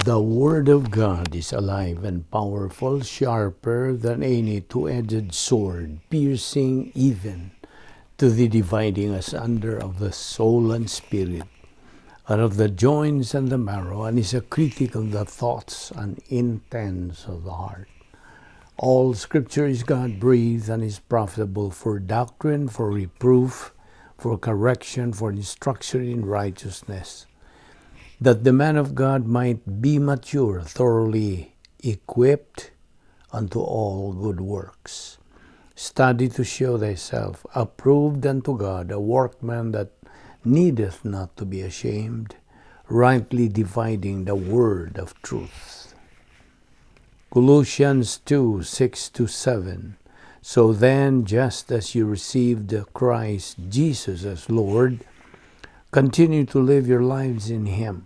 The Word of God is alive and powerful, sharper than any two-edged sword, piercing even to the dividing asunder of the soul and spirit, and of the joints and the marrow, and is a critic of the thoughts and intents of the heart. All Scripture is God-breathed and is profitable for doctrine, for reproof, for correction, for instruction in righteousness, that the man of God might be mature, thoroughly equipped unto all good works. Study to show thyself approved unto God, a workman that needeth not to be ashamed, rightly dividing the word of truth. Colossians 2:6-7. So then, just as you received Christ Jesus as Lord, continue to live your lives in Him,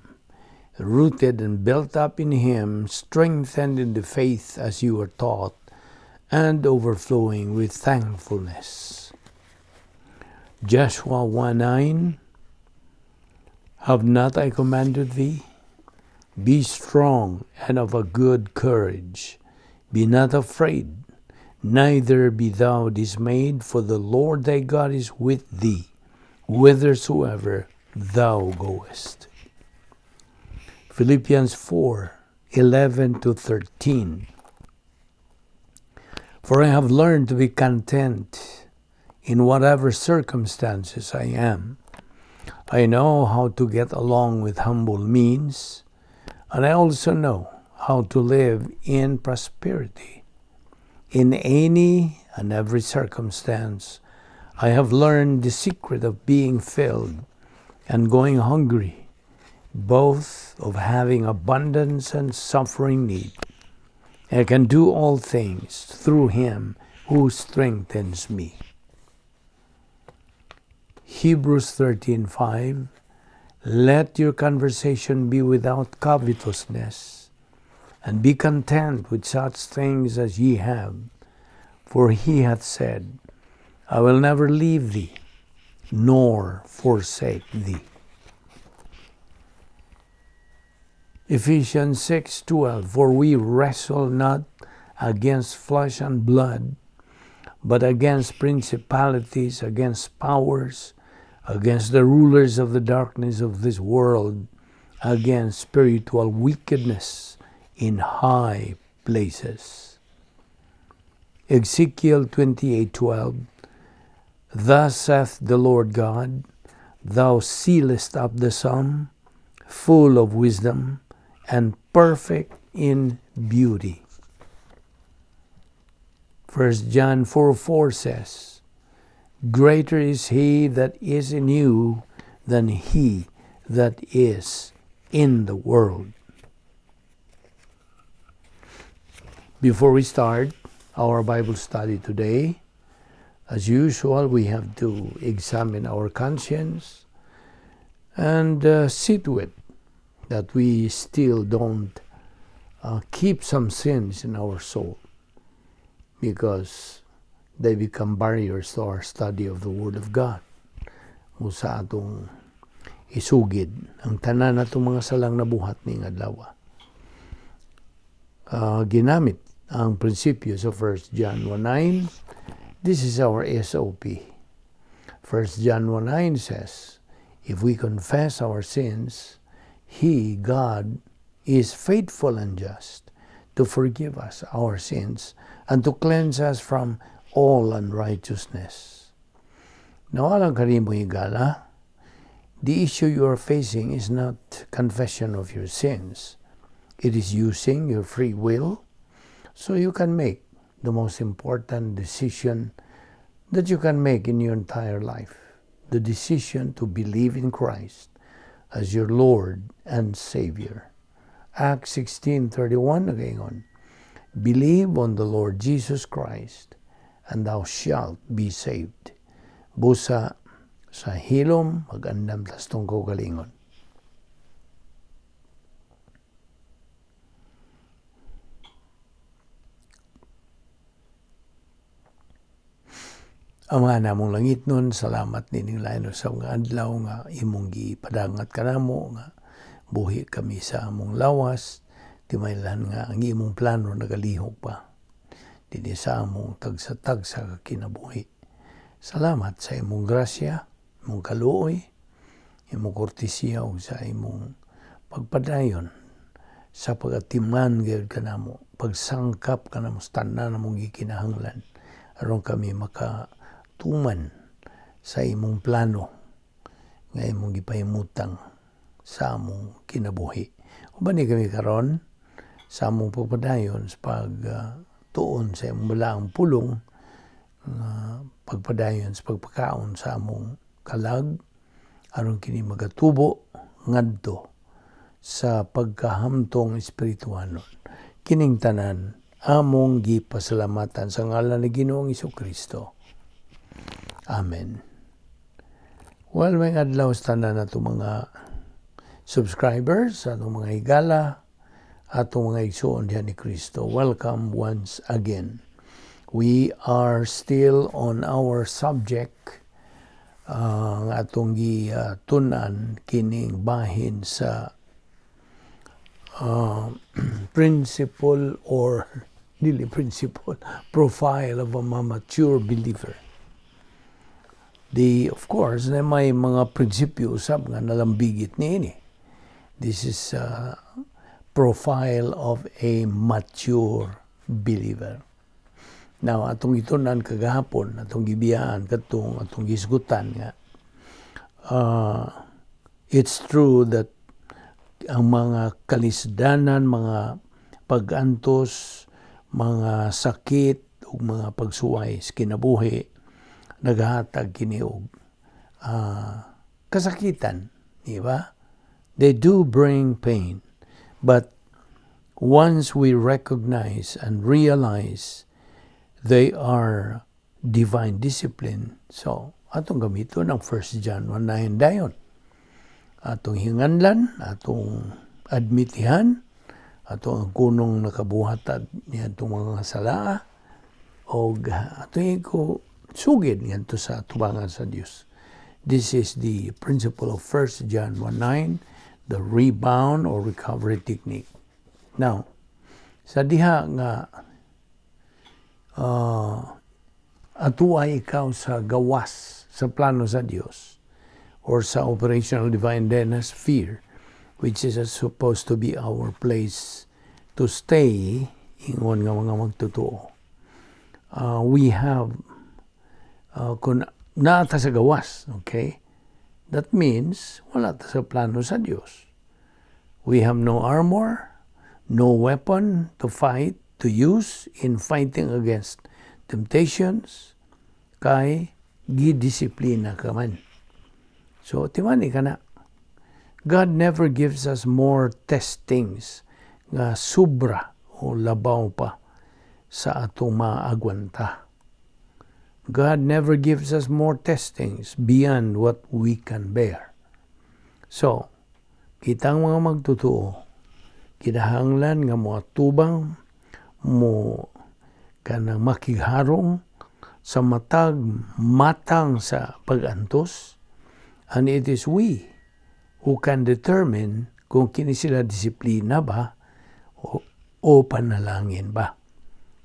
rooted and built up in Him, strengthened in the faith as you were taught, and overflowing with thankfulness. Joshua 1:9. Have not I commanded thee? Be strong and of a good courage. Be not afraid, neither be thou dismayed, for the Lord thy God is with thee, whithersoever thou goest. Philippians 4:11-13. For I have learned to be content in whatever circumstances I am. I know how to get along with humble means, and I also know how to live in prosperity. In any and every circumstance, I have learned the secret of being filled and going hungry, both of having abundance and suffering need. I can do all things through Him who strengthens me. Hebrews 13:5. Let your conversation be without covetousness, and be content with such things as ye have. For He hath said, I will never leave thee, nor forsake thee. Ephesians 6:12. For we wrestle not against flesh and blood, but against principalities, against powers, against the rulers of the darkness of this world, against spiritual wickedness in high places. Ezekiel 28:12. Thus saith the Lord God, Thou sealest up the sum, full of wisdom, and perfect in beauty. 1 John 4:4 says, Greater is He that is in you than he that is in the world. Before we start our Bible study today, as usual, we have to examine our conscience and see to it that we still don't keep some sins in our soul, because they become barriers to our study of the Word of God. Usa atong isugid ang tanan natong mga salang nabuhat ning adlaw. Ginamit ang prinsipyo sa 1 John 1:9. This is our SOP. 1 John 1:9 says, if we confess our sins, He, God, is faithful and just to forgive us our sins and to cleanse us from all unrighteousness. Now, alang kanimo higala, the issue you are facing is not confession of your sins. It is using your free will so you can make the most important decision that you can make in your entire life. The decision to believe in Christ as your Lord and Savior. Acts 16:31 nagaingon, Believe on the Lord Jesus Christ, and thou shalt be saved. Busa sa hilom, mag-andam tas tungko galingon. Ama namong langit nun, salamat nining lain sa mga adlaw nga imong gipadangat kanamo nga buhi kami sa among lawas, Timaylan nga ang imong plano nagalihok pa. Dili sa among tagsa-tagsa kinabuhi. Salamat sa imong grasya, imong kaluoy, imong kortesiya ug sa imong pagpadayon sa pag-atiman gayud kanamo, pagsangkap kanamo sa tanan namong gikinahanglan aron kami makatuman sa imong plano nga imong gipahimutang sa among kinabuhi. Uban ni kami karon sa among pagpadayon sa pagtuon sa imong balaang pulong, pagpadayon sa pagpakaon sa among kalag aron kini magatubo ngadto sa pagkahamtong espirituhanon. Kining tanan among gipasalamatan sa ngalan ni Ginoong Hesukristo. Amen. Well, may adlaw sa tanan nato mga subscribers, atong mga higala, atong mga igsoon diha ni Kristo. Welcome once again. We are still on our subject nga atong gitunan kining bahin sa principle or dili principle, profile of a mature believer. Of course, na may mga prinsipyo usab nga nalambigit niini. This is a profile of a mature believer. Now, atong itunan kagahapon, atong gibiyaan katong atong gisgutan nga it's true that ang mga kalisdanan, mga pag-antos, mga sakit ug mga pagsuway sa kinabuhi nagahatag kini og kasakitan, di ba? They do bring pain, but once we recognize and realize they are divine discipline, so atong gamiton ang 1 John 1:9 dayon. Atong hinganlan, atong admitihan, atong kunong nakabuhatag niya itong mga sala, o atong ko sugid ngadto sa tubangan sa Dios. This is the principle of 1 John 1:9, the rebound or recovery technique. Now, sa diha nga atuay ikaw sa gawas sa plano sa Dios or sa operational divine sphere, which is supposed to be our place to stay, ingon nga mga magtotoo. We have kung naata sa gawas, okay? That means wala ta sa plano sa Dios. We have no armor, no weapon to fight, to use in fighting against temptations, kay gidisiplina ka man. So, timani ka na. God never gives us more testings nga sobra o labaw pa sa atong maagwanta. God never gives us more testings beyond what we can bear. So, kitang mga magtotoo, kinahanglan nga mo atubang, mo kanang makigharong sa matang sa pag-antos, and it is we who can determine kung kini sila disiplina ba o panalangin ba.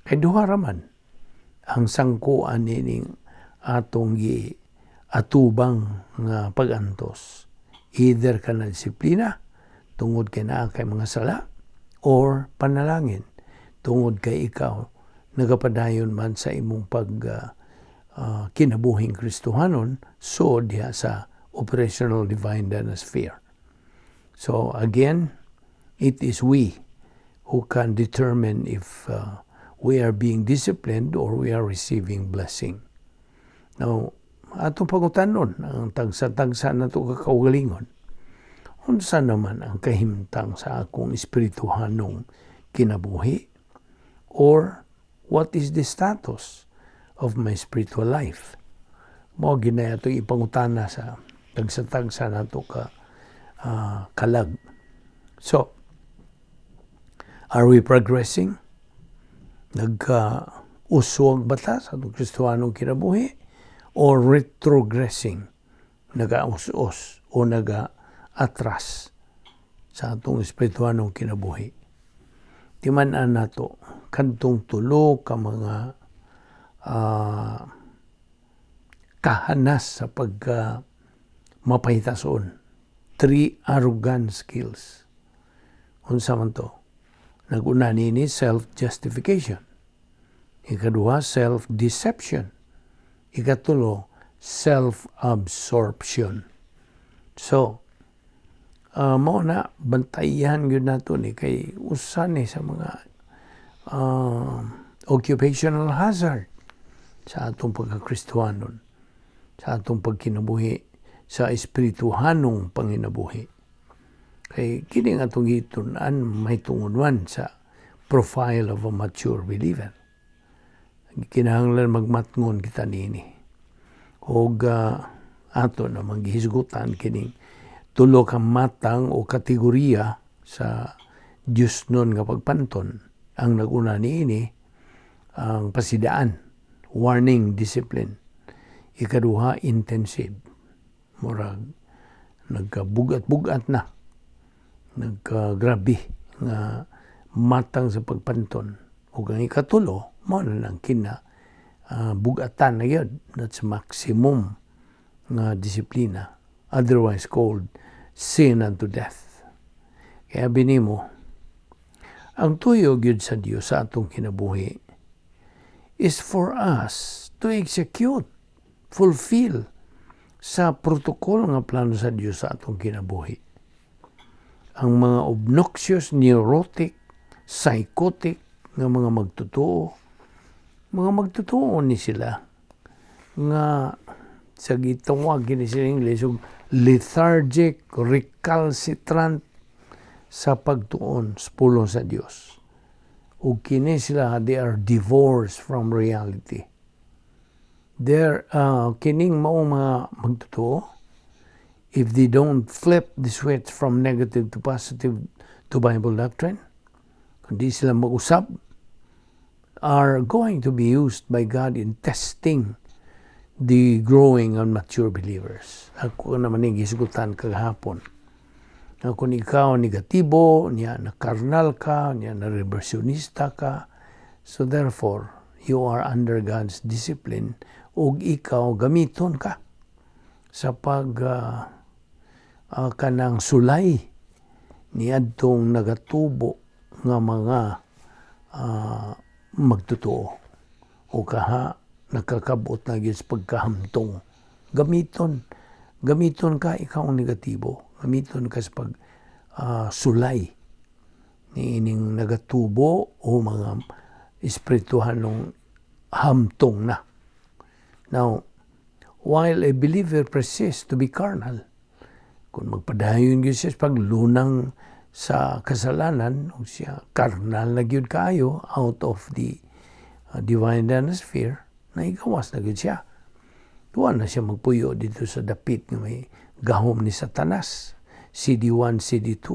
Kay duha raman ang sangkuan nining atong atubang nga pag-antos. Either ka na disiplina tungod kay naa kay mga sala, or panalangin tungod kay ikaw nagapadayon man sa imong kinabuhing Kristohanon, so diha sa operational divine sphere. So again, it is we who can determine if we are being disciplined or we are receiving blessing. Now, atong pangutanon ang tagsa-tagsa na ito kakaugalingon. Unsa naman ang kahimtang sa akong espirituhanong kinabuhi? Or what is the status of my spiritual life? Mao ginaya ito ipangutana sa tagsa-tagsa na ito kalag. So, are we progressing? Nagka-uswag bata sa itong Kristohanong kinabuhi? Or retrogressing? Naga-us-us o naga-atras sa itong espirituhanong kinabuhi? timan-an nato kadtong tulo ka mga kahanas sa pagka mapahitason. 3 arrogant skills. Unsa man to? Nag-una nini self-justification. Ikaduha, self-deception. Ikatulo, self-absorption. So, mao na bantayan gyud nato ni kay usa ni sa mga occupational hazard sa atong pagka-Kristiyanon, sa atong pagkinabuhi sa espirituhanong panginabuhi. Kay kini nga atong gitun-an may tungunan sa profile of a mature believer. Kinahanglan magmatngon kita nini. Og ato na maghisgutan kining tulo ka matang o kategorya sa Dios nun nga pagpanton. Ang naguna niini ang pasidaan, warning, discipline. Ikaduha, intensive. Murag nagkabugat-bugat na. Nagkagrabe nga matang sa pagpanton. Ug ang ikatulo, mao na lang bugatan na yun. That's maximum nga disiplina. Otherwise called sin unto death. Kaya binimo, ang tuyog yun sa Dios sa atong kinabuhi is for us to execute, fulfill sa protocol nga plano sa Dios sa atong kinabuhi. Ang mga obnoxious, neurotic, psychotic nga mga magtotoo ni sila nga sa gitawag ni sila English lethargic, recalcitrant sa pagtuon sa pulong sa Dios. Ug kini sila, they are divorced from reality. They're kining mao mga magtotoo, if they don't flip the switch from negative to positive to Bible doctrine, kundi sila mag-usap, are going to be used by God in testing the growing and mature believers. Ako naman yung gisgutan kagahapon. Kung ikaw negatibo, niya na karnal ka, niya na reversionista ka, so therefore, you are under God's discipline ug ikaw gamiton ka sa kanang sulay ni adtong nagatubo nga mga magtotoo o kaha nakakabot na gyud sa pagkahamtong. Gamiton ka ikaw ang negatibo, gamiton ka sa sulay ni ining nagatubo o mga espirituhanong hamtong na. Now, while a believer persists to be carnal, kung magpadayon gyud siya sa paglunang sa kasalanan, o siya carnal na gyud kaayo out of the divine atmosphere, naigawas na gyud siya. Tuwa na siya magpuyo dito sa dapit nga may gahom ni Satanas, CD1, CD2.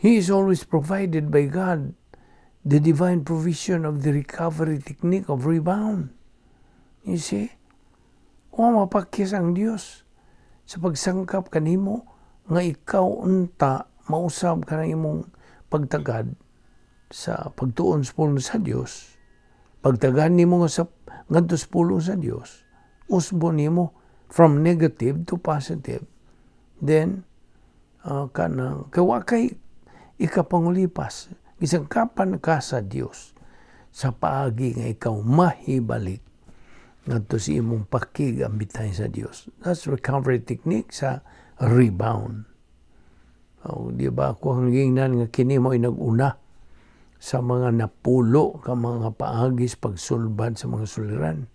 He is always provided by God the divine provision of the recovery technique of rebound. You see? O mapakis ang Dios sa pagsangkap kanimo nga ikaw unta mausab ka ng imong pagtagad sa pagtuon sa pulong sa Dios. Pagtagad nimo nga sa ngadto sa pulong sa Dios, usbo nimo from negative to positive. Then kanang kay ikapangulipas, gisangkapan ka sa Dios sa paagi nga ikaw mahibalik ngadto si imong pakigambitay sa Dios. That's recovery technique sa rebound. Di ba ako hangingnan nga kini mo nag-una sa mga napulo ka mga paagis pagsulbad sa mga suliran.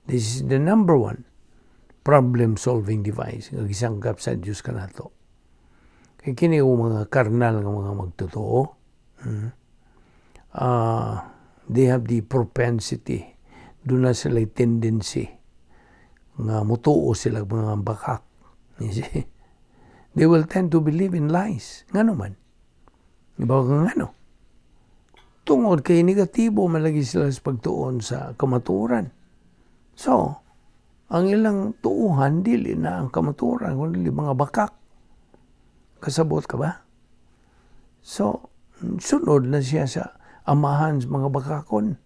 This is the number one problem-solving device nga gisangkap sa Dios kanato. Kay kini mga karnal nga mga magtotoo, they have the propensity, doon na sila tendency nga mutuo sila mga bakak. They will tend to believe in lies. Nga naman. Diba kung ano? Tungod kay negatibo malagi sila sa pagtuon sa kamaturan. So, ang ilang tuuhan, dili na ang kamaturan, kundi mga bakak. Kasabot ka ba? So, Sunod na siya sa amahan sa mga bakakon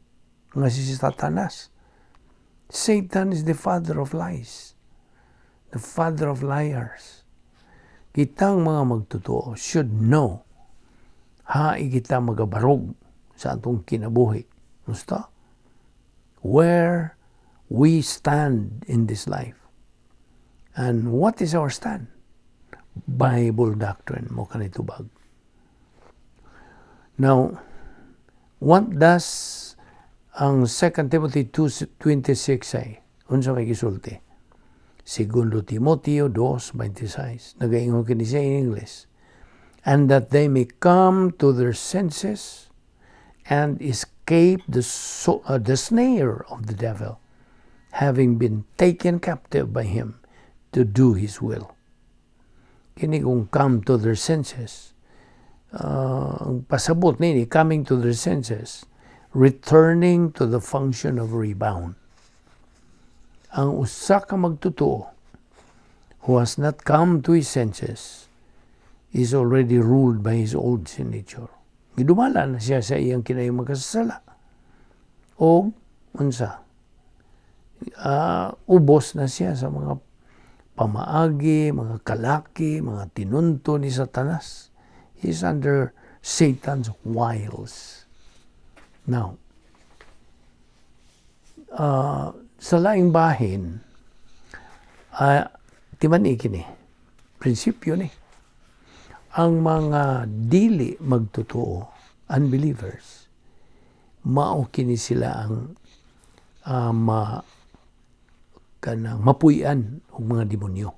nga si Satanas. Satan is the father of lies, the father of liars. Kitang mga magtotoo should know kita magabarog sa atong kinabuhi. Musta? Where we stand in this life. And what is our stand? Bible doctrine mo kanitubag. Now, what does ang 2 Timothy 2:26 say? Unsa may gisulti? Segundo Timoteo 2:26. Nagaingon kini siya in English. And that they may come to their senses and escape the snare of the devil, having been taken captive by him to do his will. Kini kung come to their senses, ang pasabot nini, coming to their senses, returning to the function of rebound. Ang usa ka magtotoo who has not come to his senses is already ruled by his old sin nature. Gidumala na siya sa iyang kinayong magkasala. O, unsa? Ubos na siya sa mga pamaagi, mga kalaki, mga tinunto ni Satanas. He's under Satan's wiles. Now, sa laing bahin, timan ikini, prinsipyo ni, ang mga dili magtotoo, unbelievers, mao kini sila ang mapuy-an og mga demonyo.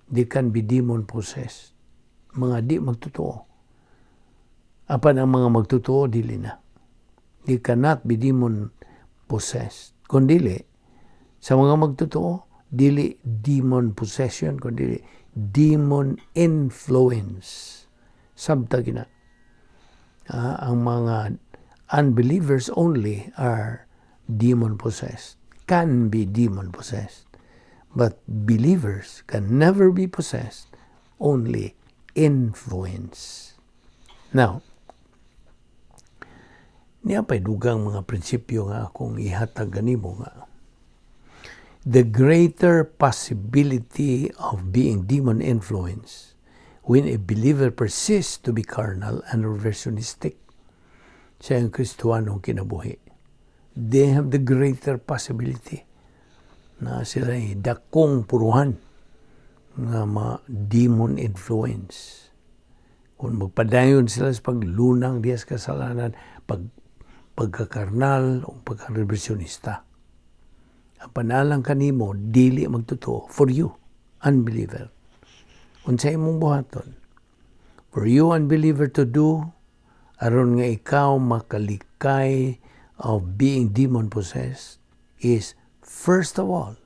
They can be demon possessed. Mga di magtotoo. Apan ang mga magtotoo, dili na. They cannot be demon possessed. Kundili, sa mga magtotoo, dili demon possession, kundi demon influence. Sabtag na. Ang mga unbelievers only are demon possessed. Can be demon possessed. But believers can never be possessed. Only influence. Now, niya pa'y dugang mga prinsipyo nga akong ihatag ganimo nga. The greater possibility of being demon influence when a believer persists to be carnal and reversionistic sa ang Kristuanong kinabuhi. They have the greater possibility na sila'y dakong puruhan nga demon influence. Kung magpadayon sila sa paglunang diya sa kasalanan, pagkakarnal o pagkareversionista. Ang panalang kanimo, dili magtotoo for you, unbeliever. Unsay imong buhaton? For you, unbeliever, to do, aron nga ikaw makalikay of being demon-possessed is, first of all,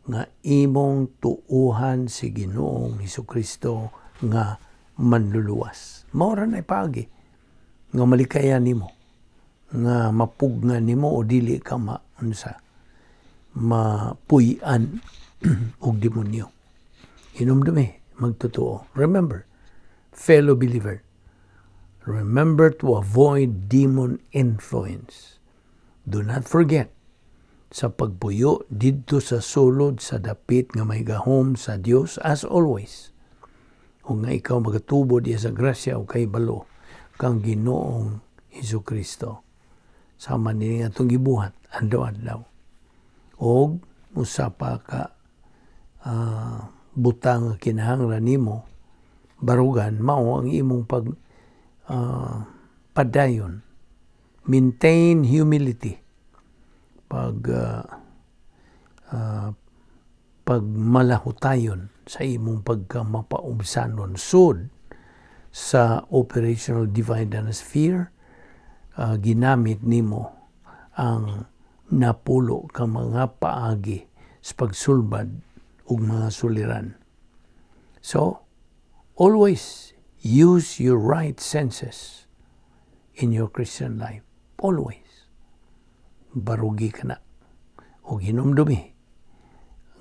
nga imong tuuhan si Ginoong Hesukristo nga manluluwas. Maura na ipagi nga malikayan nimo, nga mapugnan nimo o dili ka mapuy-an og demonyo. Hinumdumi, magtotoo. Remember, fellow believer, remember to avoid demon influence. Do not forget, sa pagpuyo didto sa sulod sa dapit nga may gahom sa Dios as always. O nga ikaw magatubo diya sa grasya o kay balo kang Ginoong Hesukristo. Sama nini atong gibuhat adlaw-adlaw. Og usapa ka butang kinahanglan nimo barugan mao ang imong padayon. Maintain humility. Pagmalahutayon sa imong pagkamapaubsanon sud sa operational divine sphere, ginamit nimo ang napulo ka mga paagi sa pagsulbad ug mga suliran. So, always use your right senses in your Christian life. Always. Barugi ka na. O hinumdumi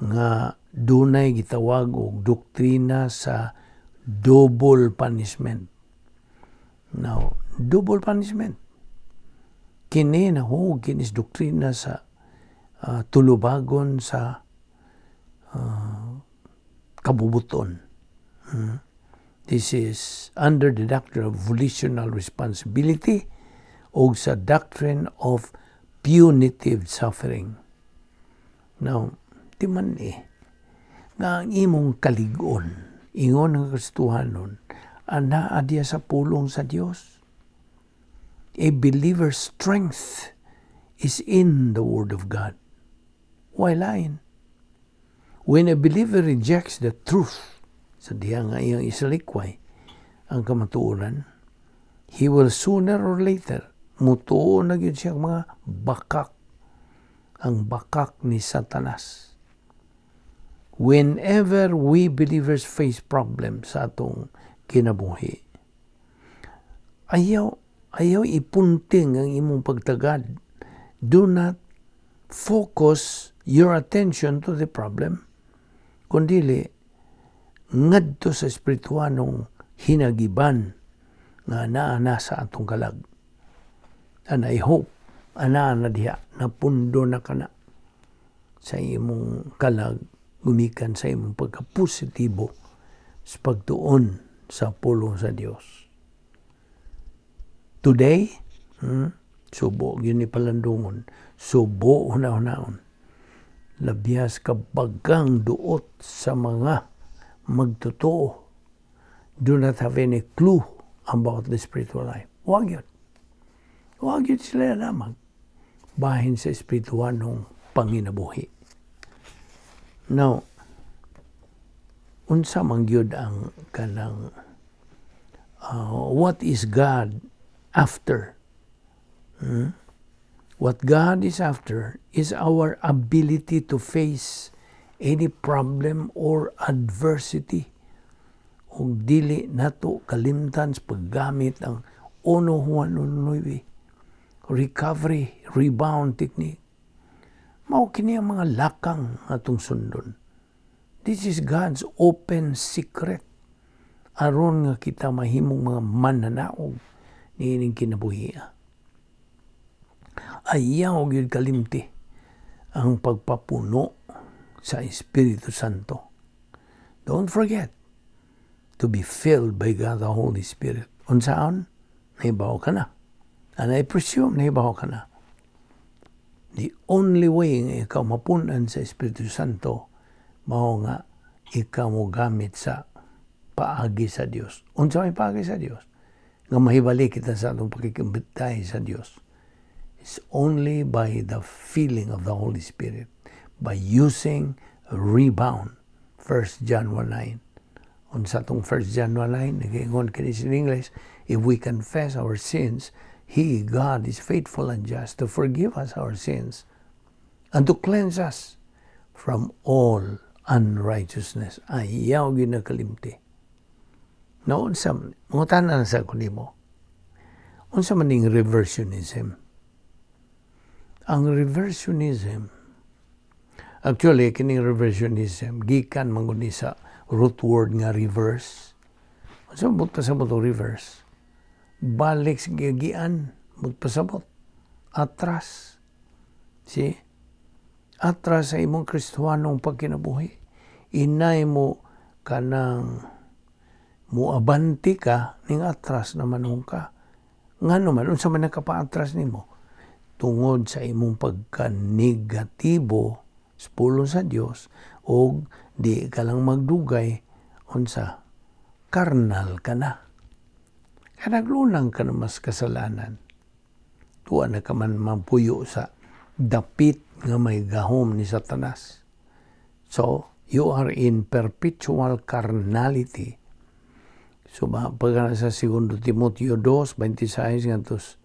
nga dunay gitawag og doktrina sa double punishment. Now, double punishment. Kini na kinis doktrina sa tulubagon sa kabubuton. This is under the doctrine of volitional responsibility o sa doctrine of punitive suffering. Now, di man nga ang imong kaligon, ingon ng Kristohanon, anaa diya sa pulong sa Dios. A believer's strength is in the Word of God. Why lying? When a believer rejects the truth, sa diya nga iyang isalikway, ang kamatuoran, he will sooner or later, mutuo na yun siya mga bakak, ang bakak ni Satanas. Whenever we believers face problems sa atong kinabuhi, ayaw ipunting ang imong pagtagad. Do not focus your attention to the problem, kundili ngadto sa espirituanong hinagiban nga naa sa atong kalag. And I hope ana na diha napundo na kana sa imong kalag gumikan sa imong pagkapositibo sa pagtuon sa pulong sa Dios. Today, subo yun ni palandungon, subo una-unaon. Labias kabagang duot sa mga magtotoo, do not have any clue about the spiritual life. Huwag yun. Huwag yun sila lamang. Bahin sa espirituanong panginabuhi. Now, unsa man gyud ang kanang what is God after? What God is after is our ability to face any problem or adversity. O dili nato kalimtan sa paggamit ang 1:9 recovery, rebound technique. Mao kini ang mga lakang atong sundon. This is God's open secret. Aron nga kita mahimong mga mananaog niining kinabuhi. Ayaw gyud kalimti ang pagpapuno sa Espiritu Santo. Don't forget to be filled by God the Holy Spirit. Unsaon? Nahibaw ka na. And I presume nahibaw ka na. The only way nga ikaw mapunan sa Espiritu Santo, mao nga ikaw mo gamit sa paagi sa Dios. Unsa may paagi sa Dios? Nga mahibalik kita sa atong pakikimbitay sa Dios. It's only by the filling of the Holy Spirit, by using a rebound. 1 John 1:9. Unsa tong 1 John 1:9, nag-ingon kini in English, if we confess our sins, He, God, is faithful and just to forgive us our sins and to cleanse us from all unrighteousness. Ayaw ginakalimti. No, unsa, mungutanan sa kunimo. Unsa man ning reversionism? Ang reversionism, actually, kining reversionism, gikan manguni sa root word nga reverse. Unsa magpasabot o reverse? Balik sa gigian, magpasabot. Atras. See? Atras sa imong Kristohanong pagkinabuhi. Inay mo kanang muabanti ka, ning atras naman ka. Nga naman, unsa man nakapaatras nimo? Tungod sa imong pagka-negatibo sa pulong sa Dios o di ka lang magdugay unsa karnal ka na. Kanaglunang ka na mas kasalanan. Tuwa na ka man mampuyo sa dapit nga may gahom ni Satanas. So, you are in perpetual carnality. So, pagka sa 2 Timoteo 2:26 ngantos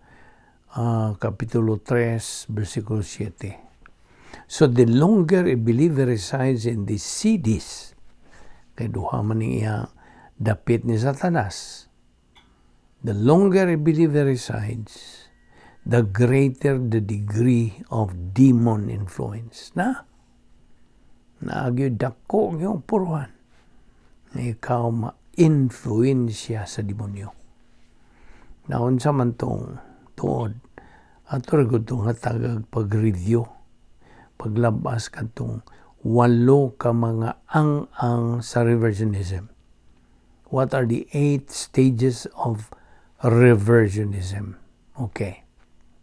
Kapitulo 3, versikulo 7. So, the longer a believer resides in the cities, kay duha man niya dapit ni Satanas, the longer a believer resides, the greater the degree of demon influence. Naagyo dako yung puruhan na ikaw ma-influensya sa demonyo. Naon sa man tong tuod. Ato ra gud tong hatagag pag-review. Paglabas kadtong 8 ka mga ang sa reversionism. What are the 8 stages of reversionism? Okay.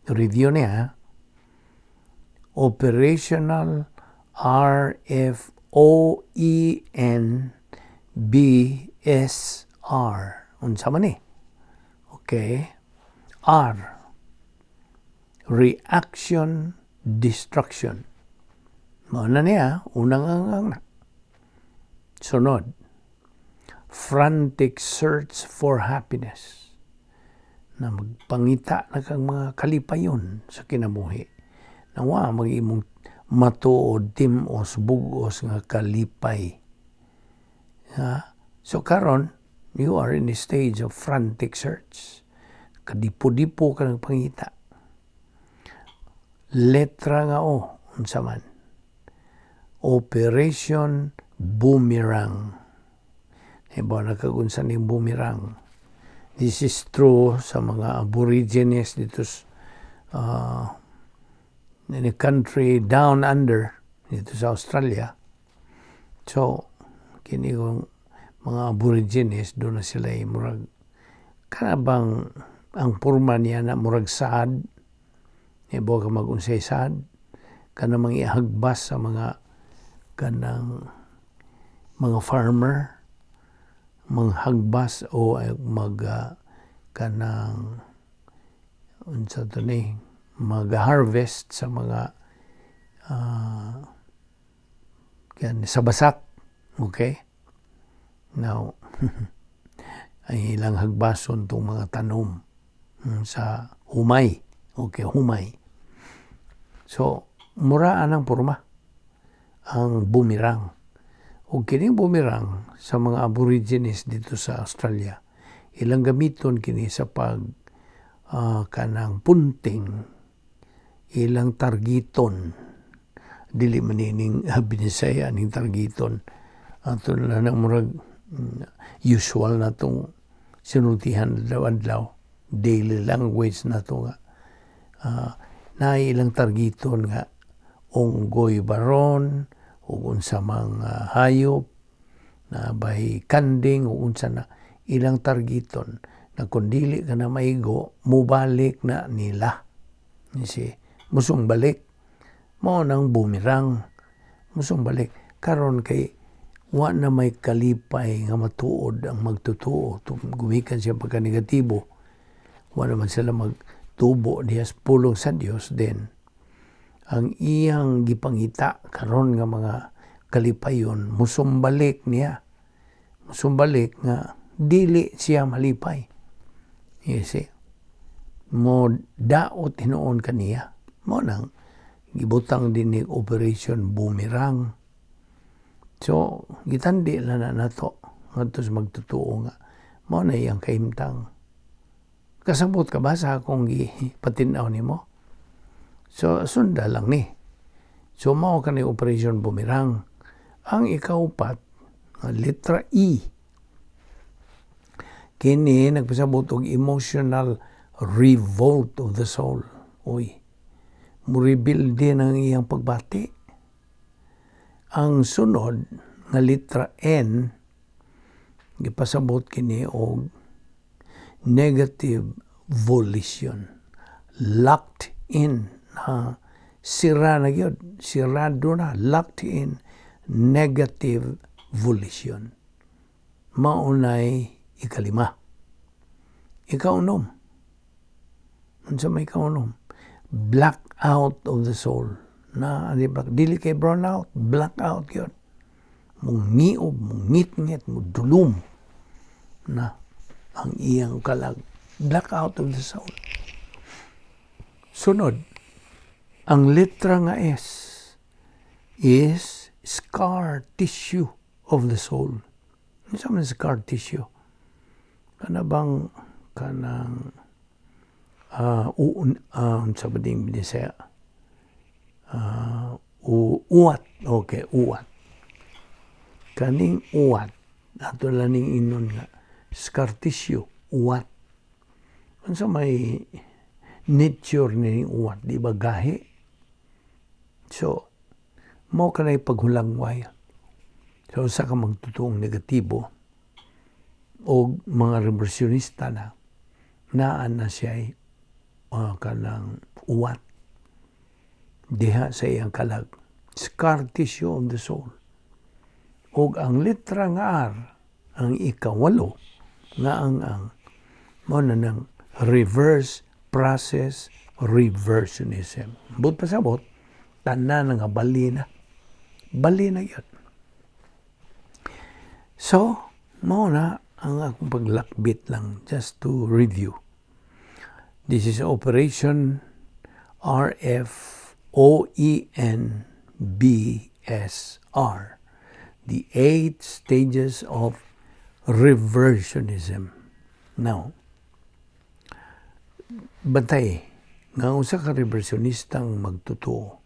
Review niya. Operational RFOENBSR. Unsa man ni? Okay. R. Reaction destruction. Mao na niya, unang ang na. Sunod. Frantic search for happiness. Na magpangita na kang mga kalipayon sa kinabuhi. Nawa mag-imong matuod, timos, bugos nga kalipay. So karon, you are in a stage of frantic search. Kadipo-dipo ka ng pangita. Letra nga O, unsa man. Operation Boomerang. Iba nakagunsan yung boomerang. This is true sa mga aborigines dito in a country down under, dito sa Australia. So, kini kong mga aborigines, doon na sila murag, kanabang ang purma niya na murag sad, ibo ka mag-unsay sad, kanamang ihagbas sa mga kanang mga farmer, manghagbas o kanang unsa to ni mag-harvest sa mga sa basak. Okay? Now, ay ilang hagbason tong mga tanom sa humay. Okay, humay. So, muraan ang purma. Ang boomerang. O kining boomerang sa mga aborigines dito sa Australia, ilang gamiton kini sa pag kanang punting, ilang targiton, dili manining Visayan ning targiton. Ato na murag usual na itong sinultihan adlaw, daily language na ito nga. Na ilang targiton nga, unggoy baron, o unsa mang hayop, na bay kanding, o unsa na, ilang targiton, na kung dili ka na maigo, mubalik na nila. Musong balik, mo nang boomerang, musong balik. Karon kay wa na may kalipay nga matuod ang magtutuo, gumikan siya pagka negatibo, wa naman sila magtubo diya pulong sa Dios, then ang iyang gipangita karon nga mga kalipayon musumbalik niya, musumbalik nga dili siya malipay. Mo daot tinuon kaniya, mo nang gibutang din ni Operation Boomerang. So, gitandi lang na nato ngadto sa magtutuo nga mao na iyang kahimtang. Kasabot ka ba sa akong gipatinaw nimo? So, sunda lang ni. So, mao kanay Operation Boomerang. Ang ikaupat, letra E. Kini nagpasabot og emotional revolt of the soul. Uy, mo-rebuild din ang iyang pagbati. Ang sunod nga letra N, gipasabot kini og negative volition. Locked in. Sira na gyud, sirado na, locked in negative volition. Maunay ikalima. Ikaunom. Unsa may ikaunom? Blackout of the soul. Dili kay brownout, blackout yun. Mong ngiob, mong ngit-ngit, mong dulum na ang iyang kalag. Blackout of the soul. Sunod, ang letra nga S is scar tissue of the soul. Ano sa mga scar tissue? Kanabang kanang sa bading Bisaya. Uwat. Okay, uwat. Kaning uwat. Ato lang ning inon nga. Scar tissue. Uwat. unsa may nature ni uwat, di ba gahi? So, mao kanay paghulangway. So, sa ka magtutuong negatibo o mga reversionista na, naan na siya kanang uwat. Diha sa iyang kalag. Scar tissue of the soul. O ang litra nga R, ang ikawalo, nga ang mo na ng reverse process reversionism. But pasabot, tanan nga bali na. Bali na yun. So, mo na ang akong paglakbit lang, just to review. This is Operation RFOENBSR, the 8 stages of reversionism. Now, batay, nga usa ka reversionistang magtutuo,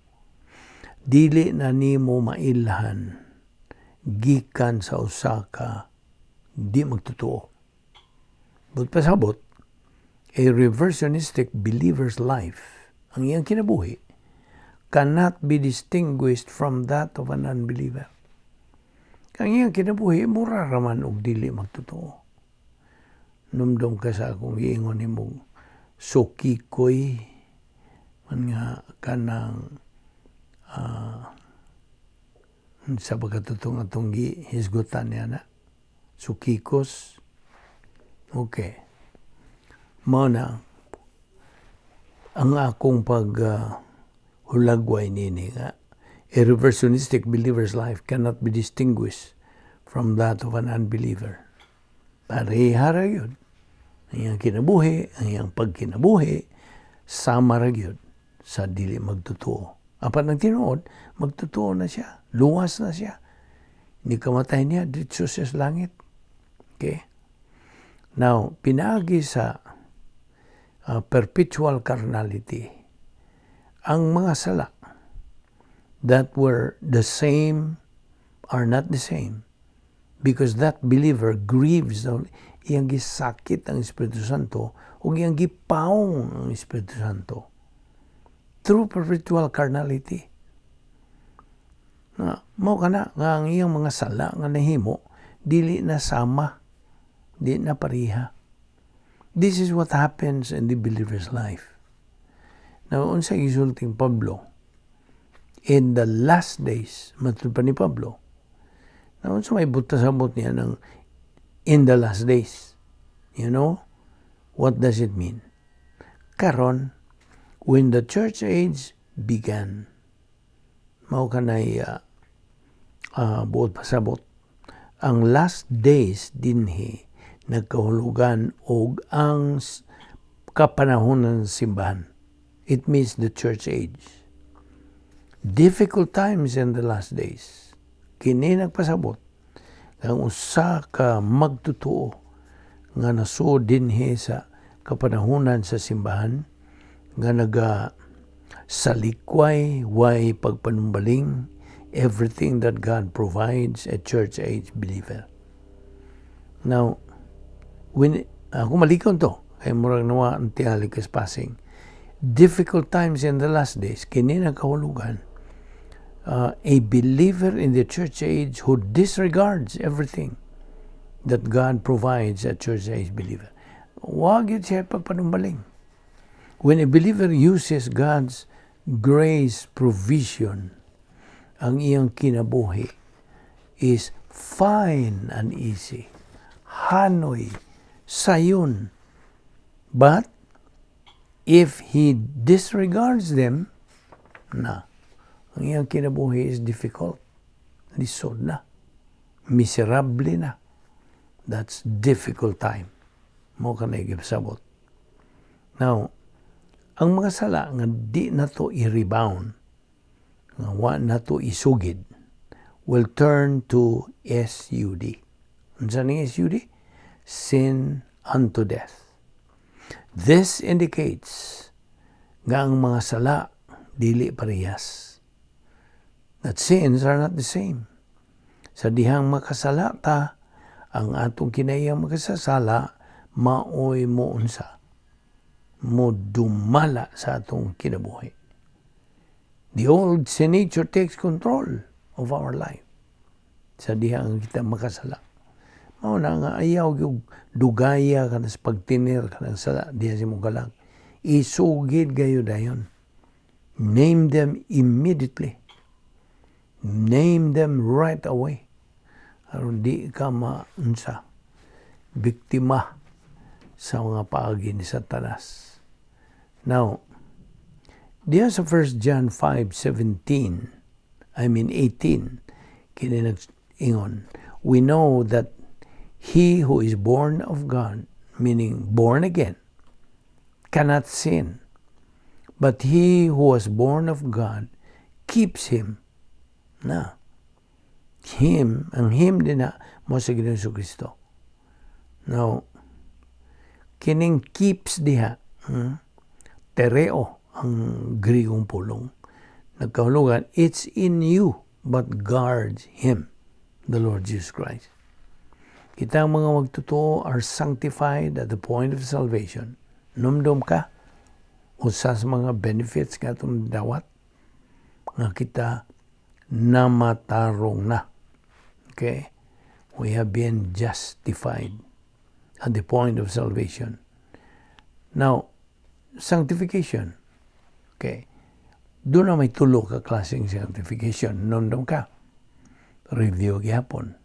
dili na nimo mailhan gikan sa usa ka di magtutuo. But pasabot, a reversionistic believer's life, ang iyang kinabuhi, cannot be distinguished from that of an unbeliever. Kang iyang kinabuhi, mura raman og dili magtutuo. Numdum ka sa akong iingon nimo, sukikoy, man nga kanang sa pagkatutong atong hisgutan niya na, sukikos. Okay. Mao na ang akong hulagway nini nga, a reversionistic believer's life cannot be distinguished from that of an unbeliever. Pareha ra yun. Ang iyang kinabuhi, ang iyang pagkinabuhi, sama ra yun sa dili magtutuo. Apan ang tinuod, magtutuo na siya. Luwas na siya. Ni kamatay niya, dito siya sa langit. Okay? Now, pinagi sa perpetual carnality, ang mga sala that were the same are not the same because that believer grieves iyang gisakit ang Espiritu Santo o iyang gipawong ang Espiritu Santo through perpetual carnality. Mao kana nga ang iyang mga sala nga nahimo dili na sama, di na pareha. This is what happens in the believer's life. Now, unsa gisulting Pablo, in the last days, matud pa ni Pablo, na unsa may butasabot niya ng in the last days. You know, what does it mean? Karon, when the church age began, mao kanay buot pasabot, ang last days dinhi nagkahulugan og ang kapanahon ng simbahan. It means the church age. Difficult times in the last days. Kini nagpasabot ang usa ka magtutuo nga nasud dinhi sa kapanahunan sa simbahan nga naga salikway way pagpanumbaling everything that God provides a church age believer. Now, when ako malikon to, kay murag nawa ang tihalik is passing. Difficult times in the last days, kini nagkahulugan, a believer in the church age who disregards everything that God provides a church age believer. Wag yun siya pagpanumbaling. When a believer uses God's grace provision, ang iyang kinabuhi is fine and easy. Hanoy, sayon. But if he disregards them, ang iyang kinabuhi is difficult. Lisod na. Miserable na. That's difficult time. Mo ka na igibsabot. Now, ang mga sala nga di na to i-rebound, nga wa na to isugid, will turn to SUD. Unsa ni SUD? Sin unto death. This indicates nga ang mga sala dili parehas. That sins are not the same. Sa dihang makasala ta, ang atong kinayang makasasala, maoy mo unsa. mo dumala sa atong kinabuhi. The old sin nature takes control of our life. Sa diha ang kita makasala. Mao na nga ayaw yung dugaya ka na sa pagtinir ka ng sala diha si mong kalag. Isugid gayo dayon. Name them immediately. Name them right away. Aron di ka maunsa. Biktima sa mga paagi ni Satanas. Now, diya sa 1 John 5:18, 18, kini nag-ingon, we know that he who is born of God, meaning born again, cannot sin. But he who was born of God keeps him. Na. Ang him din na mo sa Ginoong Jesucristo. Now, kining keeps diha, tereo, ang Grigong pulong. Nagkahulugan, it's in you, but guards him, the Lord Jesus Christ. Kita ang mga magtotoo are sanctified at the point of salvation. Numdum ka, usa sa mga benefits nga itong dawat, nga kita namatarong na. Okay? We have been justified at the point of salvation. Now, sanctification. Okay. Doon na may tulo ka klaseng sanctification. Nondong ka. Review gyapon.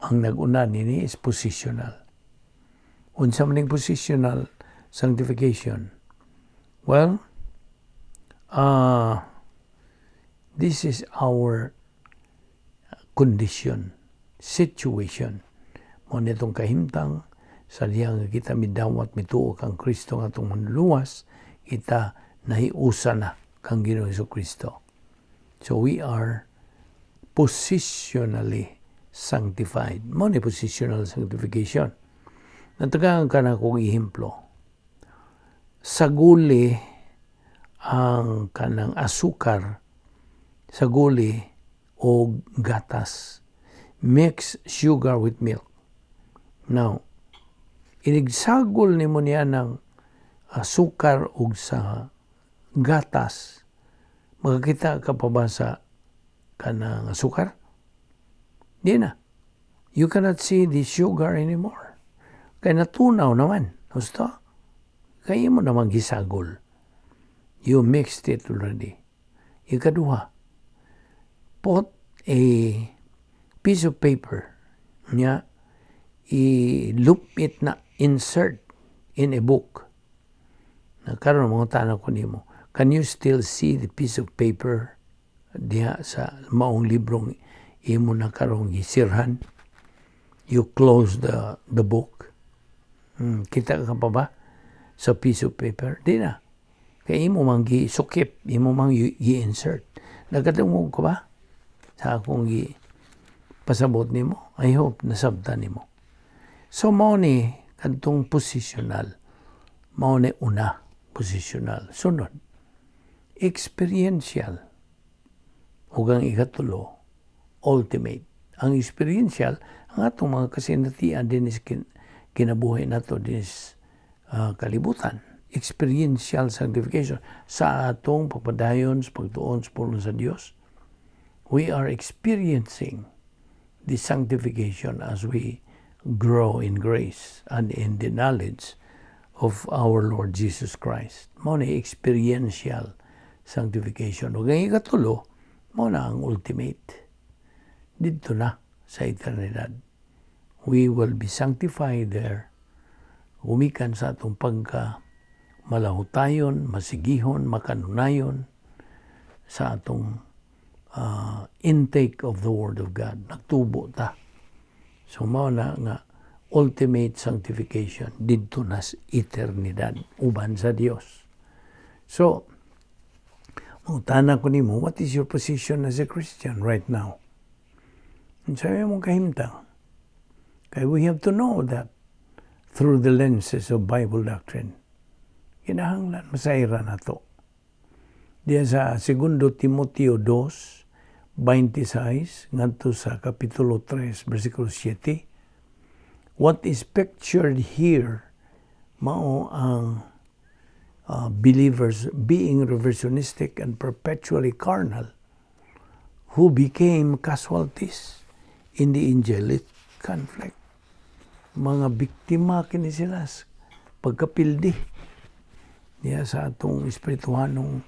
Ang nag-una nini is positional. Unsa maning positional sanctification? Well, this is our condition, situation. Mo nitong kahimtang sa diyang kita midawat mituo kang Kristo nga itong manluwas, kita nahiusa na kang Ginoong Jesucristo. So we are positionally sanctified. Mo ni positional sanctification. Natagaan ka na kong ihemplo. Sa guli ang kanang asukar, sa guli o gatas. Mix sugar with milk. Now, inigsagol ni mo niya ng sukar o sa gatas, makakita ka pa ba sa kanang sukar? Di na. You cannot see the sugar anymore. Kaya natunaw naman. Gusto? Kaya mo naman gisagol. You mixed it already. Ikaduha, put a piece of paper niya, i-loop it na insert in a book. Nagkaroon mga tanong ko nimo, can you still see the piece of paper diha sa maong librong imo na karong gisirhan? You close the book. Kita ka pa ba sa piece of paper? Di na. Kaya imo mang gisukip, imo mang i-insert. Nagkatungog ko ba sa akong pasabot nimo? I hope nasabtan nimo. So mao ni kadtong positional. Mao ni una positional. Sunod, experiential. Ug ang ikatulo, ultimate. Ang experiential, ang atong mga kasinatian din is kinabuhi nato din is kalibutan. Experiential sanctification sa atong pagpadayon sa pagtuon sa pulong sa Dios. We are experiencing the sanctification as we grow in grace and in the knowledge of our Lord Jesus Christ. Mao na experiential sanctification. Ug ang ikatulo, mao na ang ultimate. Dito na sa eternidad. We will be sanctified there. Umikan sa atong malahutayon, masigihon, makanunayon sa atong intake of the Word of God. Nagtubo ta. So mao na nga ultimate sanctification didto na sa eternidad uban sa Dios. So mangutana ko nimo, what is your position as a Christian right now? Sabi mong kahimtang. Kaya we have to know that through the lenses of Bible doctrine. Kinahanglan masayra na to. Diya sa 2 Timoteo 2:26 ngadto sa kapitulo 3 versikulo 7, what is pictured here mao ang believers being reversionistic and perpetually carnal who became casualties in the angelic conflict. Mga biktima kini sila pagkapildi niya sa atong espirituhanong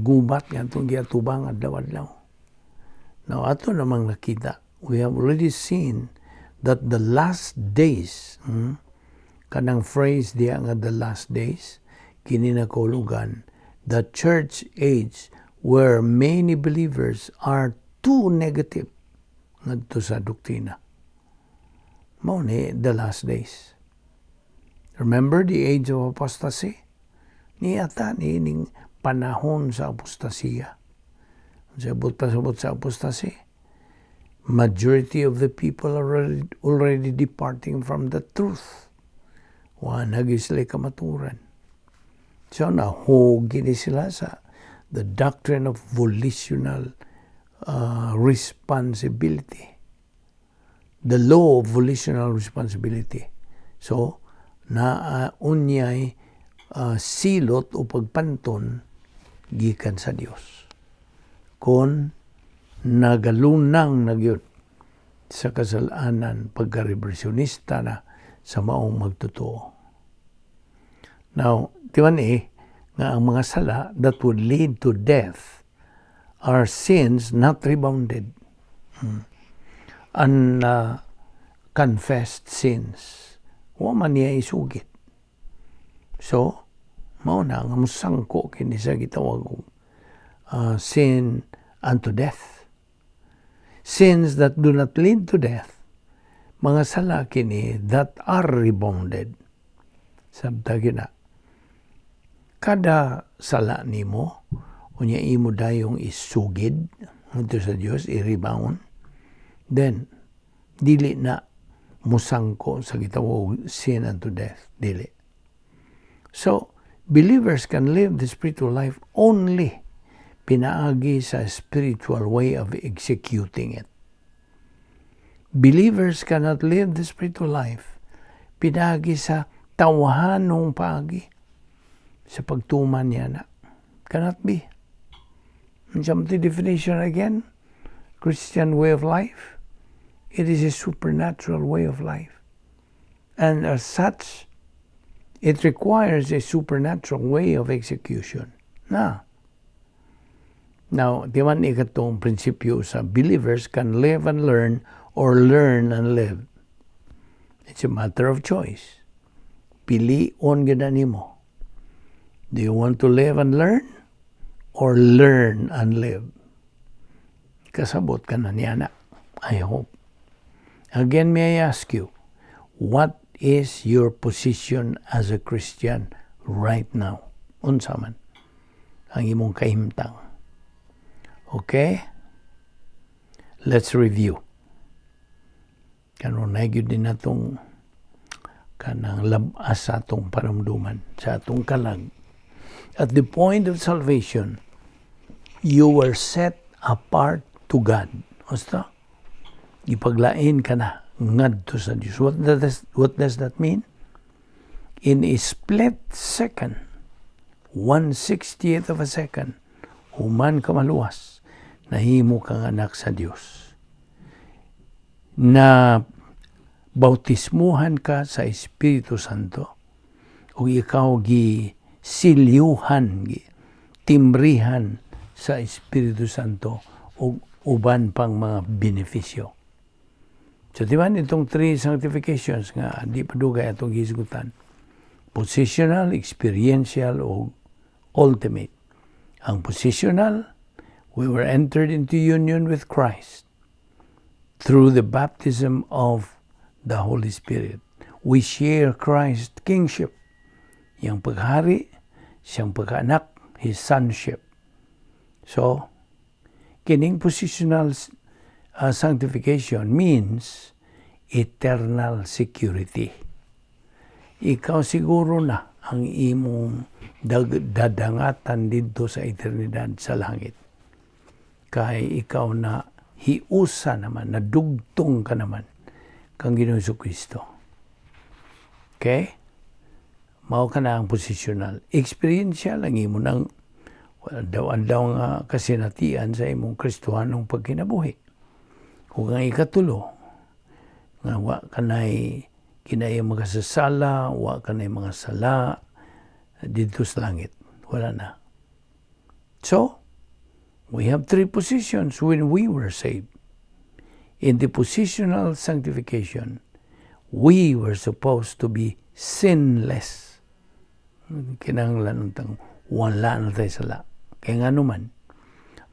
gubat nga atong giatubang adlaw-adlaw. Now, ato namang nakita, we have already seen that the last days, kanang phrase diya nga the last days, kininakulugan, the church age where many believers are too negative ngadto sa doktrina. Mao ni the last days. Remember the age of apostasy? Ata ning panahon sa apostasiya. Sabot sa apostasy. Majority of the people are already departing from the truth. Wanag sila kamaturan. So nahugi sila sa the doctrine of volitional responsibility. The law of volitional responsibility. So, unyay silot o pagpanton gikan sa Dios. Kung nagalunang nagyud sa kasalanan pagka-reversionista na sa maong magtotoo. Now, tiwan nga ang mga sala that would lead to death are sins not rebounded. Unconfessed sins. Wa man niya isugit. So, mao na nga musangko kini sa gitawag sin unto death. Sins that do not lead to death, mga sala kini that are rebounded. Sabta gina. Kada sala nimo, unya imo dayong isugid unto sa Dios, i-rebound, then, dili na musangko sa gitawag sin unto death. Dili. So, believers can live the spiritual life only pinaagi sa spiritual way of executing it. Believers cannot live the spiritual life pinaagi sa tawahanong paagi sa pagtuman niya na. Cannot be. Some definition again, Christian way of life, it is a supernatural way of life. And as such, it requires a supernatural way of execution. Now, di man ikatong prinsipyo sa believers can live and learn or learn and live. It's a matter of choice. Pilion gina nimo. Do you want to live and learn or learn and live? Kasabot ka na niya na. I hope. Again, may I ask you, what is your position as a Christian right now? Unsa man ang imong kahimtang? Okay? Let's review. Karon na gyud din natong kanang labas sa atong paramduman, sa atong kalag. At the point of salvation, you were set apart to God. Basta, ipaglain ka na ngadto sa Diyos. What does that mean? In a split second, 1/60th of a second, human ka maluwas, nahimo kang anak sa Diyos. Na bautismuhan ka sa Espiritu Santo o ikaw silyuhan, timbrihan sa Espiritu Santo o uban pang mga benepisyo. So, di ba itong 3 sanctifications nga di padugay atong gisgutan? Positional, experiential, o ultimate. Ang positional, we were entered into union with Christ through the baptism of the Holy Spirit. We share Christ's kingship. Yang paghari, siyang pagkaanak, His sonship. So, kining positional sanctification means eternal security. Ikaw siguro na ang imong dadangatan dito sa eternidad sa langit. Kay ikaw na hiusa naman, nadugtong ka naman kang Ginoong Kristo. Okay? mao ka na ang positional. Experiential lang imo nang daw nga kasinatian sa imong Kristohanong pagkinabuhi. Kung ang ikatulo, nga wa kanay kinaya magasasala, wa kanay mga sala dito sa langit. Wala na. So, we have three positions when we were saved. In the positional sanctification, we were supposed to be sinless. Kinahanglan untang wala na tayo sala. Kaya nga naman,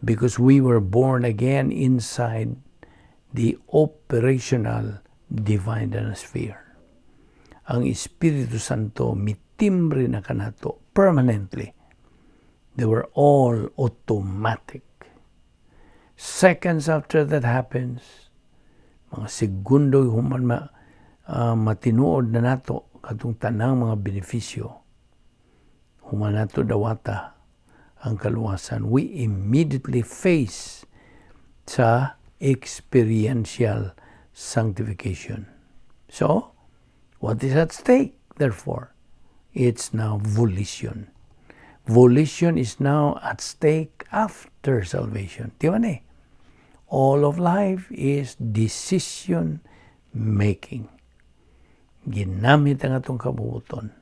because we were born again inside the operational divine sphere. Ang Espiritu Santo mitimbre na kanato permanently. They were all automatic. Seconds after that happens, mga segundo human matinuod na nato katong tanang mga benepisyo, human nato dawata ang kaluwasan, we immediately face sa experiential sanctification. So, what is at stake, therefore? It's now volition. Volition is now at stake after salvation. Di ba na? All of life is decision making. Ginamit ang atong kabubuton.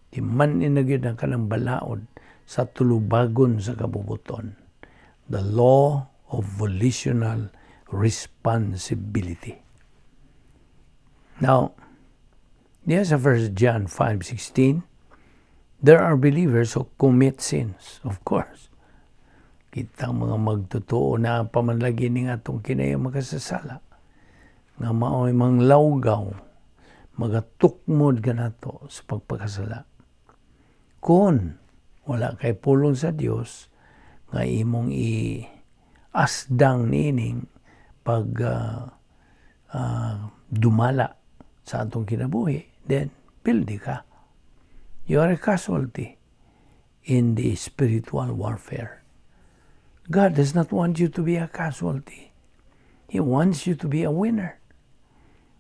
Di man inagyod ang kanang balaod sa tulubagon sa kabubuton. The law of volitional responsibility. Now, there's a verse John 5:16. There are believers who commit sins, of course. Kitang mga magtotoo na pamanlagi ni nga itong kinaya makasasala. Nga mao'y manglawgaw, magatukmod ka na to sa pagpakasala. Kung wala kay pulong sa Dios nga imong i-asdang nining pag dumala sa atong kinabuhi, then pildi ka. You are a casualty in the spiritual warfare. God does not want you to be a casualty. He wants you to be a winner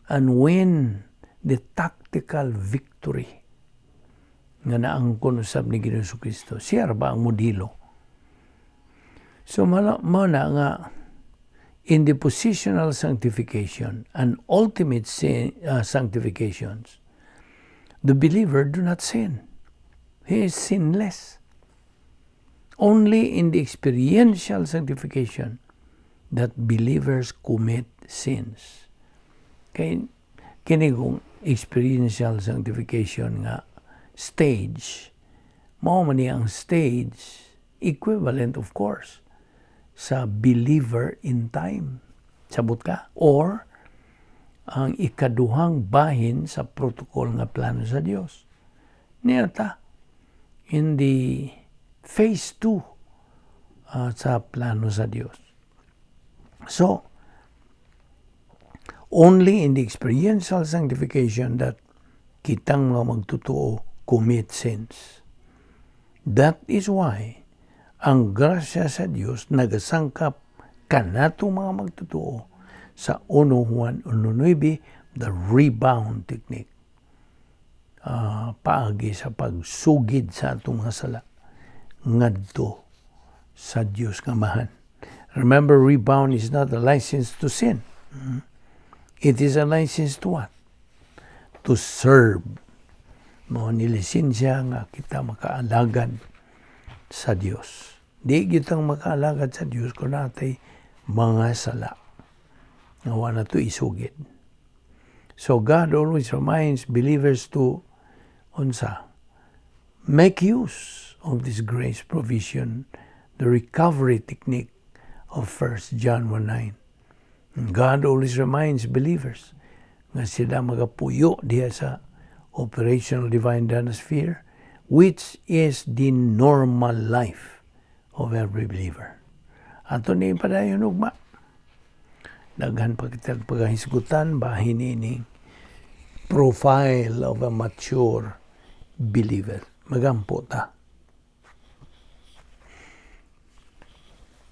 and win the tactical victory nga naangkon usab ni Ginoong Kristo. Siya ba ang modelo? So mao na nga in the positional sanctification and ultimate sanctifications, the believer do not sin. He is sinless. Only in the experiential sanctification that believers commit sins. Kaya kini kung experiential sanctification nga stage, mao man ang stage equivalent of course sa believer in time. Sabot ka? Or ang ikaduhang bahin sa protocol nga plano sa Dios. Niyata in the phase 2 sa plano sa Dios. So, only in the experiential sanctification that kitang mga magtotoo commit sins. That is why ang grasya sa Dios nagasangkap kanato mga magtotoo sa 1 Juan 1:9, the rebound technique. Paagi sa pagsugid sa atong mga sala ngadto sa Dios nga Amahan. Remember, rebound is not a license to sin. It is a license to what? To serve. Mao ni lisensya nga kita makaalagad sa Dios. Di kitang makaalagad sa Dios kung natay mga sala. Nga wala to isugid. So God always reminds believers to make use of this grace provision, the recovery technique of 1 John 1:9. God always reminds believers nga sila magapuyo diya sa operational divine sphere, which is the normal life of every believer. Ato ni padayon ugma. Daghan pa kita paghisgutan bahin ini profile of a mature believer. Magampo ta.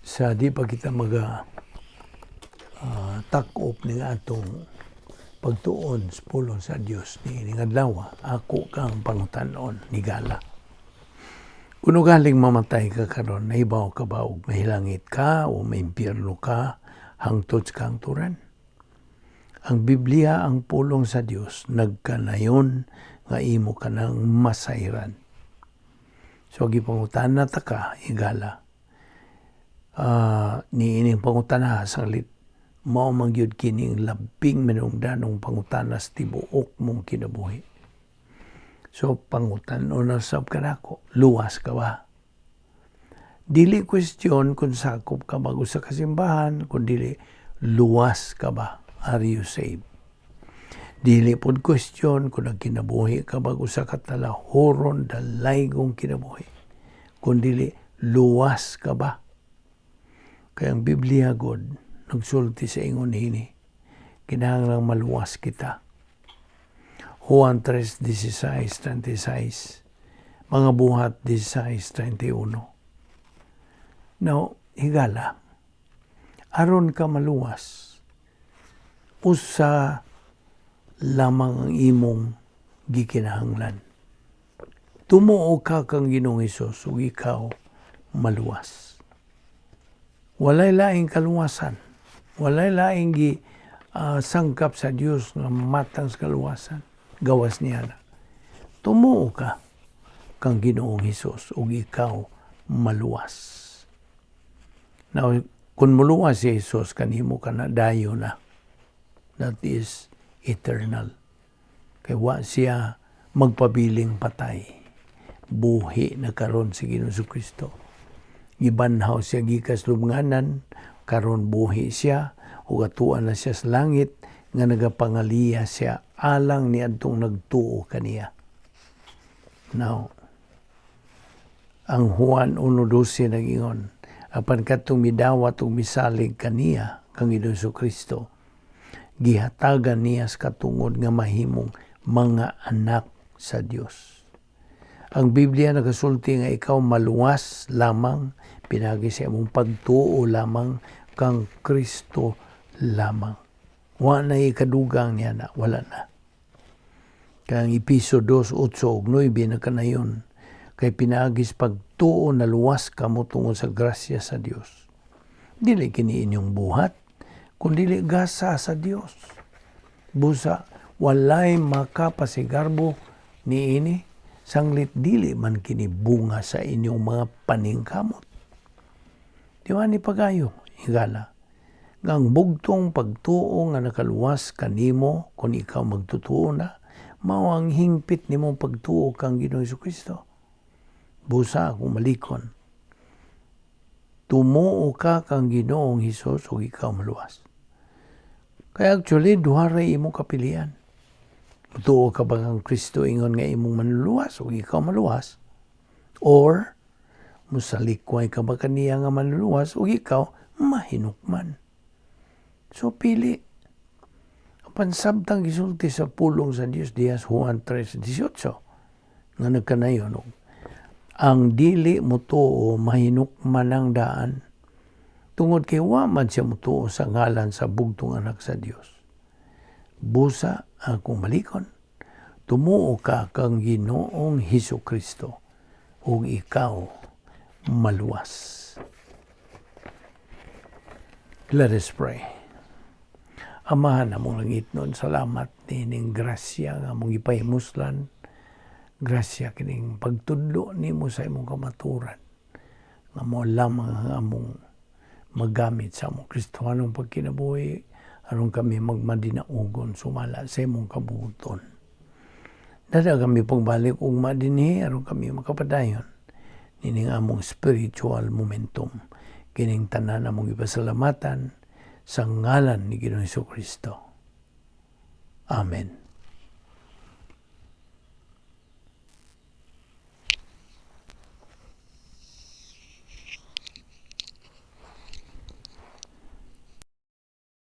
Sa di pa kita takop ni atong pagtuon sa pulong sa Dios ni adlaw ako kang pangutanon ni gala. Kuno galing mamatay ka karon, nahibaw ka ba og mahilangit ka o maimpyerno ka hangtod sa kangturan? Ang Biblia ang pulong sa Dios nagkanayon nga imo kanang masayran. So gipangutan ta ka higala. Niining pangutana saglit mao man gyud kining labing manungdanong pangutana sa tibuok mong kinabuhi. So pangutan-on na sab kanako, luwas ka ba? Dili question kung sakop ka bago sa kasimbahan, kundi luwas ka ba? Are you saved? Dili pod question kung nagkinabuhi ka bago sa katalahoron dalaygong kinabuhi, kundi luwas ka ba? Kaya ang Biblia God nagsulti sa ingon hini, kinahanglang maluwas kita. Juan 3:16-36, mga buhat 16:31. Now, higala, aron ka maluwas, usa lamang ang imong gikinahanglan. Tumuo ka kang Ginoong Hesus ug ikaw maluwas. Walay laing kaluwasan, walay laing sangkap sa Dios nga matang sa kaluwasan. Gawas niya na. Tumuo ka kang Ginoong Hesus ug ikaw maluwas. Now, kung maluwas si Hesus, kanimo ka na dayo na. That is eternal. Kaya wa siya magpabiling patay. Buhi na karon si Ginoong Kristo. Gibanhaw siya gikas lubnganan, karon buhi siya, ug atuan na siya sa langit, nga nagapangaliya siya alang ni adtong nagtuo kaniya. Now, ang Juan 1:12 nag-ingon, apan kadtong midawat ug misalig kaniya kang Ginoong Kristo, gihatagan niya sa katungod nga mahimong mga anak sa Dios. Ang Biblia nagasulti nga ikaw maluwas lamang pinagi sa imong pagtuo lamang kang Kristo lamang. Wa na ikadugang niya na, wala na. Kaya ang Episo 2:8-9 na kanayon, kay pinaagis pagtuo na luwas ka mo tungod sa grasya sa Dios. Dili kini inyong buhat, kundi gasa sa Dios. Busa, walay makapasigarbo ni ini, sanglit dili man kini bunga sa inyong mga paningkamot. Di ba ni pagayo, higala? Ang bugtong pagtuo nga nakaluwas kanimo kung ikaw magtutuo na, mao ang hingpit nimong pagtuo kang Ginoong Kristo. Busa akong malikon. Tumuo ka kang Ginoong Hesus ug ikaw maluwas. Kaya actually, duha ray imong kapilian. Tuo ka ba kang Kristo ingon nga imong manluwas ug ikaw maluwas? Or, musalikway ka ba kaniya nga manluwas ug ikaw mahinukman? So, pili. Pansabtang gisulti sa pulong sa Dios, Dias Juan 3:18, nga nagkanayon, ang dili mo tuo mahinukman ang daan, tungod kay wa man siya mo tuo sa ngalan sa bugtong anak sa Dios. Busa akong malikon, tumuo ka kang Ginoong Hesukristo, ug ikaw maluwas. Let us pray. Amahan na mong langit nun, salamat nining grasya nga mong ipahimuslan, grasya kining pagtudlo nimo sa imong kamaturan, nga mo lamang ang among magamit sa among Kristohanong pagkinabuhi, aron kami magmadinaugon sumala sa imong kabuton. Dada kami pagbalik ugma dinhi, aron kami makapadayon nining among spiritual momentum, kining tanan among ipasalamatan, sa ngalan ni Ginoong Kristo. Amen.